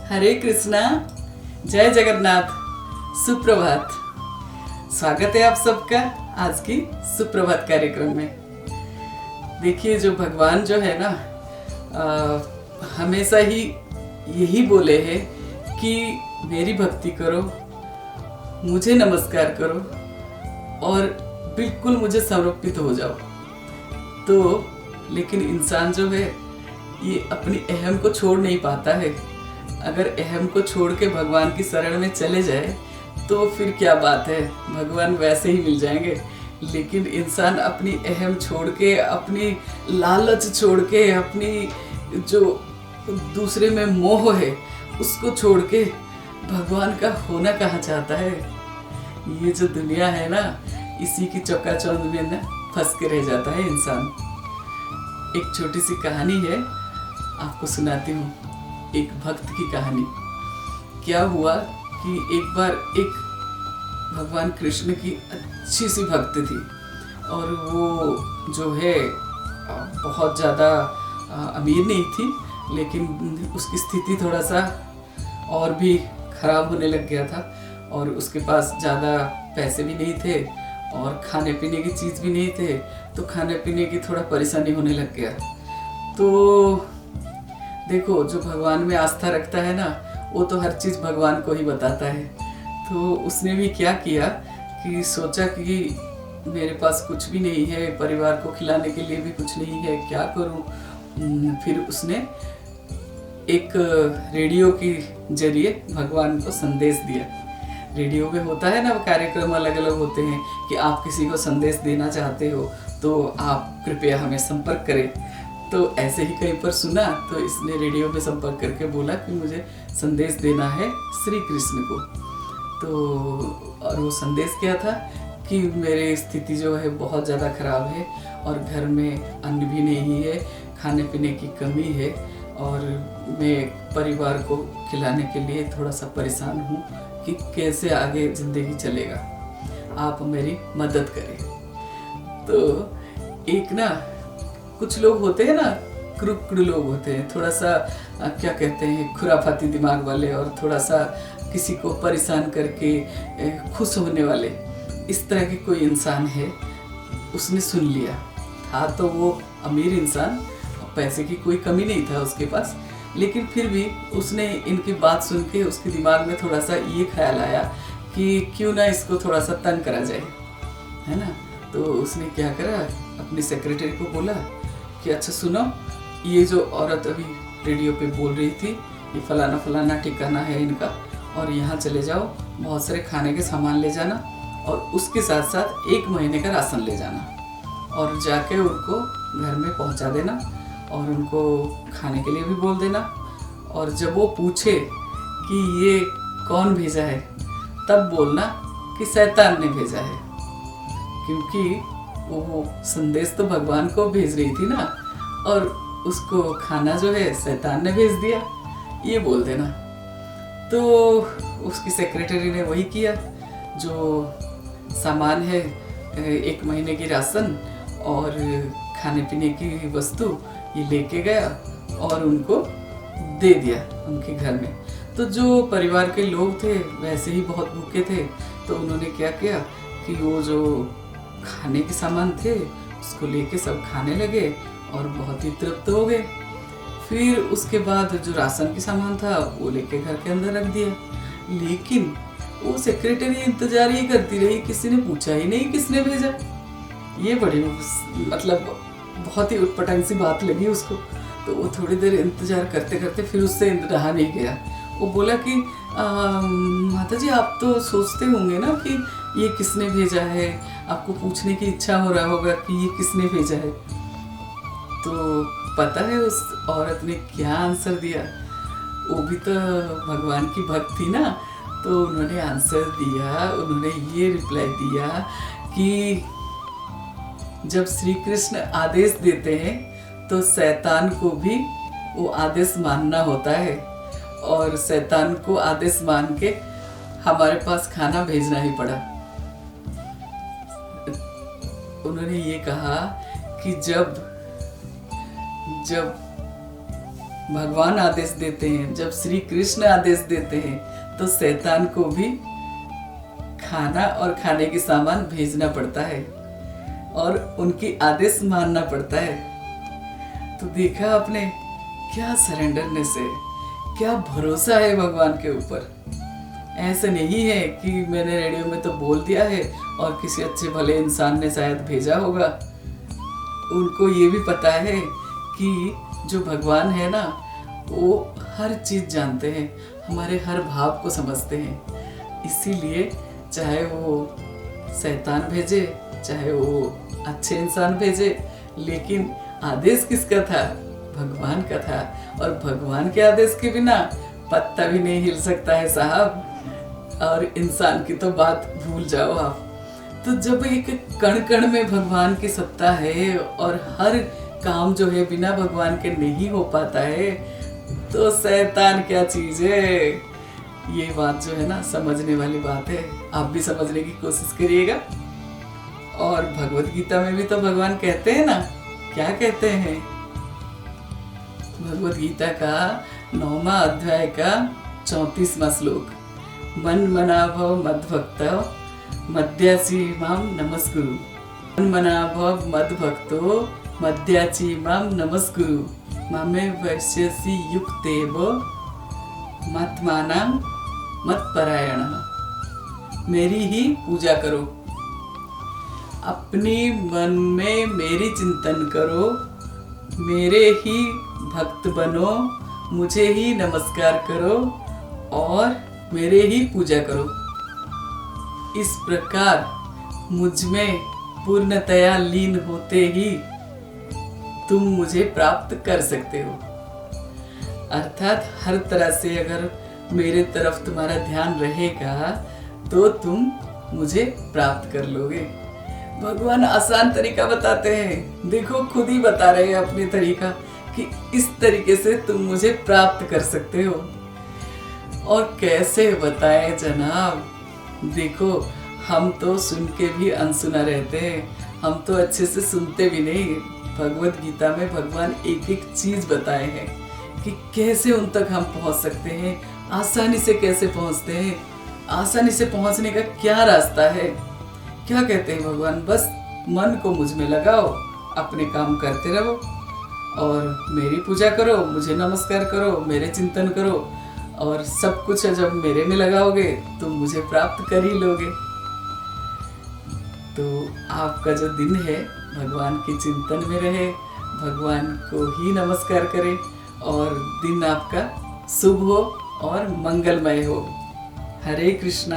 हरे कृष्णा, जय जगन्नाथ, सुप्रभात। स्वागत है आप सबका आज की सुप्रभात कार्यक्रम में। देखिए, जो भगवान जो है ना हमेशा ही यही बोले हैं कि मेरी भक्ति करो, मुझे नमस्कार करो और बिल्कुल मुझे समर्पित हो जाओ। तो लेकिन इंसान जो है ये अपनी अहम को छोड़ नहीं पाता है। अगर अहम को छोड़ के भगवान की शरण में चले जाए तो फिर क्या बात है, भगवान वैसे ही मिल जाएंगे। लेकिन इंसान अपनी अहम छोड़ के, अपनी लालच छोड़ के, अपनी जो दूसरे में मोह है उसको छोड़ के भगवान का होना कहाँ चाहता है। ये जो दुनिया है ना, इसी की चौकाचौंध में ना फंस के रह जाता है इंसान। एक छोटी सी कहानी है, आपको सुनाती हूँ। एक भक्त की कहानी। क्या हुआ कि एक बार एक भगवान कृष्ण की अच्छी सी भक्त थी और वो जो है बहुत ज़्यादा अमीर नहीं थी, लेकिन उसकी स्थिति थोड़ा सा और भी ख़राब होने लग गया था और उसके पास ज़्यादा पैसे भी नहीं थे और खाने पीने की चीज़ भी नहीं थे। तो खाने पीने की थोड़ा परेशानी होने लग गया। तो देखो, जो भगवान में आस्था रखता है ना, वो तो हर चीज़ भगवान को ही बताता है। तो उसने भी क्या किया कि सोचा कि मेरे पास कुछ भी नहीं है, परिवार को खिलाने के लिए भी कुछ नहीं है, क्या करूं। फिर उसने एक रेडियो के जरिए भगवान को संदेश दिया। रेडियो में होता है ना, कार्यक्रम अलग अलग होते हैं कि आप किसी को संदेश देना चाहते हो तो आप कृपया हमें संपर्क करें। तो ऐसे ही कहीं पर सुना तो इसने रेडियो में संपर्क करके बोला कि मुझे संदेश देना है श्री कृष्ण को। तो और वो संदेश क्या था कि मेरी स्थिति जो है बहुत ज़्यादा ख़राब है और घर में अन्न भी नहीं है, खाने पीने की कमी है और मैं परिवार को खिलाने के लिए थोड़ा सा परेशान हूँ कि कैसे आगे ज़िंदगी चलेगा, आप मेरी मदद करें। तो एक ना, कुछ लोग होते हैं ना, क्रुक्ड लोग होते हैं, थोड़ा सा क्या कहते हैं, खुराफाती दिमाग वाले और थोड़ा सा किसी को परेशान करके खुश होने वाले, इस तरह के कोई इंसान है। उसने सुन लिया था, तो वो अमीर इंसान, पैसे की कोई कमी नहीं था उसके पास, लेकिन फिर भी उसने इनकी बात सुन के उसके दिमाग में थोड़ा सा ये ख्याल आया कि क्यों ना इसको थोड़ा सा तंग करा जाए, है ना। तो उसने क्या करा, अपनी सेक्रेटरी को बोला कि अच्छा सुनो, ये जो औरत अभी रेडियो पे बोल रही थी, ये फलाना फलाना ठिकाना है इनका, और यहाँ चले जाओ, बहुत सारे खाने के सामान ले जाना और उसके साथ साथ 1 महीने का राशन ले जाना और जाके उनको घर में पहुँचा देना और उनको खाने के लिए भी बोल देना। और जब वो पूछे कि ये कौन भेजा है, तब बोलना कि शैतान ने भेजा है, क्योंकि वो संदेश तो भगवान को भेज रही थी ना और उसको खाना जो है शैतान ने भेज दिया, ये बोल देना। तो उसकी सेक्रेटरी ने वही किया, जो सामान है 1 महीने की राशन और खाने पीने की वस्तु, ये लेके गया और उनको दे दिया उनके घर में। तो जो परिवार के लोग थे वैसे ही बहुत भूखे थे, तो उन्होंने क्या किया कि वो जो खाने के सामान थे उसको लेके सब खाने लगे और बहुत ही तृप्त हो गए। फिर उसके बाद जो राशन के सामान था वो लेके घर के अंदर रख दिया, लेकिन वो सेक्रेटरी इंतजार ही करती रही, किसी ने पूछा ही नहीं किसने भेजा। ये बड़ी मतलब बहुत ही उटपटांग सी बात लगी उसको। तो वो थोड़ी देर इंतजार करते करते फिर उससे रहा नहीं गया। वो बोला कि माता जी, आप तो सोचते होंगे ना कि ये किसने भेजा है, आपको पूछने की इच्छा हो रहा होगा कि ये किसने भेजा है। तो पता है उस औरत ने क्या आंसर दिया? वो भी तो भगवान की भक्त थी ना, तो उन्होंने आंसर दिया, उन्होंने ये रिप्लाई दिया कि जब श्री कृष्ण आदेश देते हैं तो शैतान को भी वो आदेश मानना होता है और शैतान को आदेश मान के हमारे पास खाना भेजना ही पड़ा। उन्होंने ये कहा कि जब भगवान आदेश देते हैं, जब श्री कृष्ण आदेश देते हैं तो शैतान को भी खाना और खाने के सामान भेजना पड़ता है और उनकी आदेश मानना पड़ता है। तो देखा आपने क्या सरेंडरनेस है, क्या भरोसा है भगवान के ऊपर। ऐसा नहीं है कि मैंने रेडियो में तो बोल दिया है और किसी अच्छे भले इंसान ने शायद भेजा होगा। उनको ये भी पता है कि जो भगवान है ना, वो हर चीज़ जानते हैं, हमारे हर भाव को समझते हैं। इसीलिए चाहे वो शैतान भेजे, चाहे वो अच्छे इंसान भेजे, लेकिन आदेश किसका था? भगवान का था। और भगवान के आदेश के बिना पत्ता भी नहीं हिल सकता है साहब। और इंसान की तो बात भूल जाओ आप। तो जब एक कण कण में भगवान की सत्ता है और हर काम जो है बिना भगवान के नहीं हो पाता है, तो शैतान क्या चीज है। ये बात जो है ना, समझने वाली बात है। आप भी समझने की कोशिश करिएगा। और भगवत गीता में भी तो भगवान कहते हैं ना, क्या कहते हैं? भगवत गीता का 9वां अध्याय का 34वां श्लोक, मन मना भव मद्भक्त मध्याची माम नमस्कुरु। मन मना भव मद्भक्तो मध्याची माम नमस्कुरु। मामे वैश्यसि युक्तेव मत्मानां मत्परायणः। मेरी ही पूजा करो, अपनी मन में मेरी चिंतन करो, मेरे ही भक्त बनो, मुझे ही नमस्कार करो और मेरे ही पूजा करो। इस प्रकार मुझ में पूर्णतया लीन होते ही तुम मुझे प्राप्त कर सकते हो। अर्थात हर तरह से अगर मेरे तरफ तुम्हारा ध्यान रहेगा तो तुम मुझे प्राप्त कर लोगे। भगवान आसान तरीका बताते हैं, देखो खुद ही बता रहे हैं अपने तरीका कि इस तरीके से तुम मुझे प्राप्त कर सकते हो। और कैसे बताएं जनाब, देखो हम तो सुन के भी अनसुना रहते हैं, हम तो अच्छे से सुनते भी नहीं। भगवत गीता में भगवान एक एक चीज बताए हैं कि कैसे उन तक हम पहुंच सकते हैं, आसानी से कैसे पहुंचते हैं, आसानी से पहुंचने का क्या रास्ता है। क्या कहते हैं भगवान? बस मन को मुझ में लगाओ, अपने काम करते रहो और मेरी पूजा करो, मुझे नमस्कार करो, मेरे चिंतन करो और सब कुछ जब मेरे में लगाओगे तो मुझे प्राप्त कर ही लोगे। तो आपका जो दिन है भगवान के चिंतन में रहे, भगवान को ही नमस्कार करें और दिन आपका शुभ हो और मंगलमय हो। हरे कृष्णा।